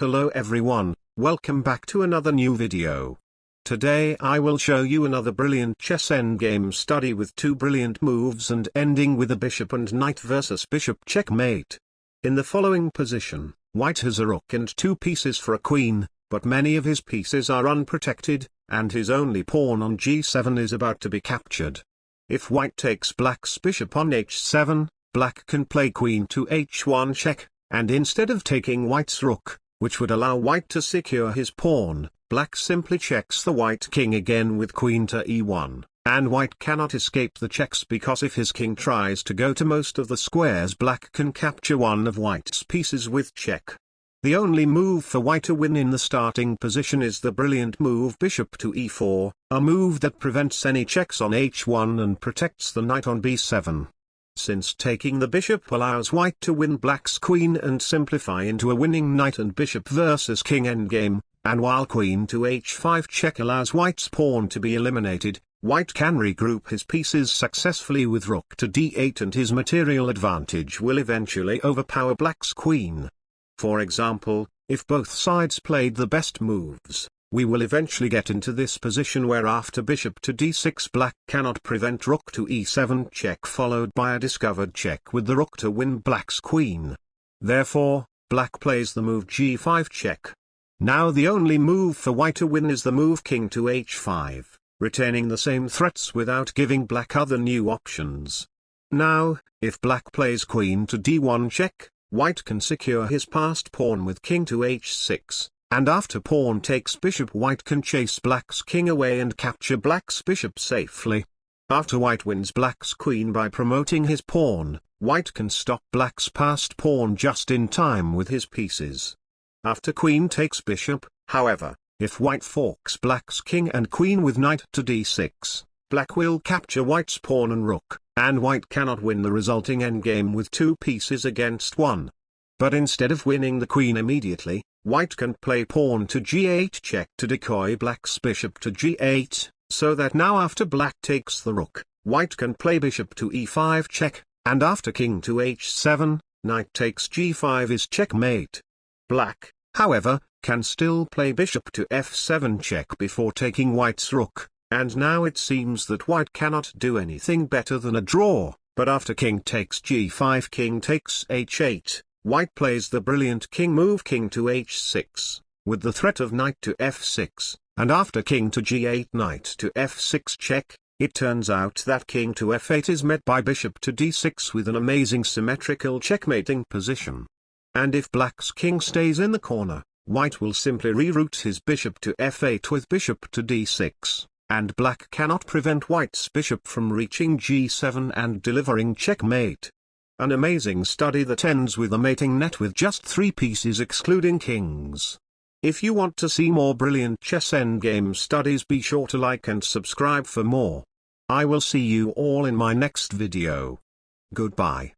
Hello everyone, welcome back to another new video. Today I will show you another brilliant chess endgame study with two brilliant moves and ending with a bishop and knight versus bishop checkmate. In the following position, white has a rook and two pieces for a queen, but many of his pieces are unprotected, and his only pawn on g7 is about to be captured. If white takes black's bishop on h7, black can play queen to h1 check, and instead of taking white's rook, which would allow white to secure his pawn, black simply checks the white king again with queen to e1, and white cannot escape the checks because if his king tries to go to most of the squares, black can capture one of white's pieces with check. The only move for white to win in the starting position is the brilliant move bishop to e4, a move that prevents any checks on h1 and protects the knight on b7. Since taking the bishop allows white to win black's queen and simplify into a winning knight and bishop versus king endgame, and while queen to h5 check allows white's pawn to be eliminated, white can regroup his pieces successfully with rook to d8 and his material advantage will eventually overpower black's queen. For example, if both sides played the best moves, we will eventually get into this position where after bishop to d6 black cannot prevent rook to e7 check followed by a discovered check with the rook to win black's queen. Therefore, black plays the move g5 check. Now the only move for white to win is the move king to h5, retaining the same threats without giving black other new options. Now, if black plays queen to d1 check, white can secure his passed pawn with king to h6. And after pawn takes bishop, white can chase black's king away and capture black's bishop safely. After white wins black's queen by promoting his pawn, white can stop black's passed pawn just in time with his pieces. After queen takes bishop, however, if white forks black's king and queen with knight to d6, black will capture white's pawn and rook, and white cannot win the resulting endgame with two pieces against one. But instead of winning the queen immediately, white can play pawn to g8 check to decoy black's bishop to g8, so that now after black takes the rook, white can play bishop to e5 check, and after king to h7, knight takes g5 is checkmate. Black, however, can still play bishop to f7 check before taking white's rook, and now it seems that white cannot do anything better than a draw, but after king takes g5 king takes h8. White plays the brilliant king move king to h6, with the threat of knight to f6, and after king to g8 knight to f6 check, it turns out that king to f8 is met by bishop to d6 with an amazing symmetrical checkmating position. And if black's king stays in the corner, white will simply reroute his bishop to f8 with bishop to d6, and black cannot prevent white's bishop from reaching g7 and delivering checkmate. An amazing study that ends with a mating net with just 3 pieces excluding kings. If you want to see more brilliant chess endgame studies, be sure to like and subscribe for more. I will see you all in my next video. Goodbye.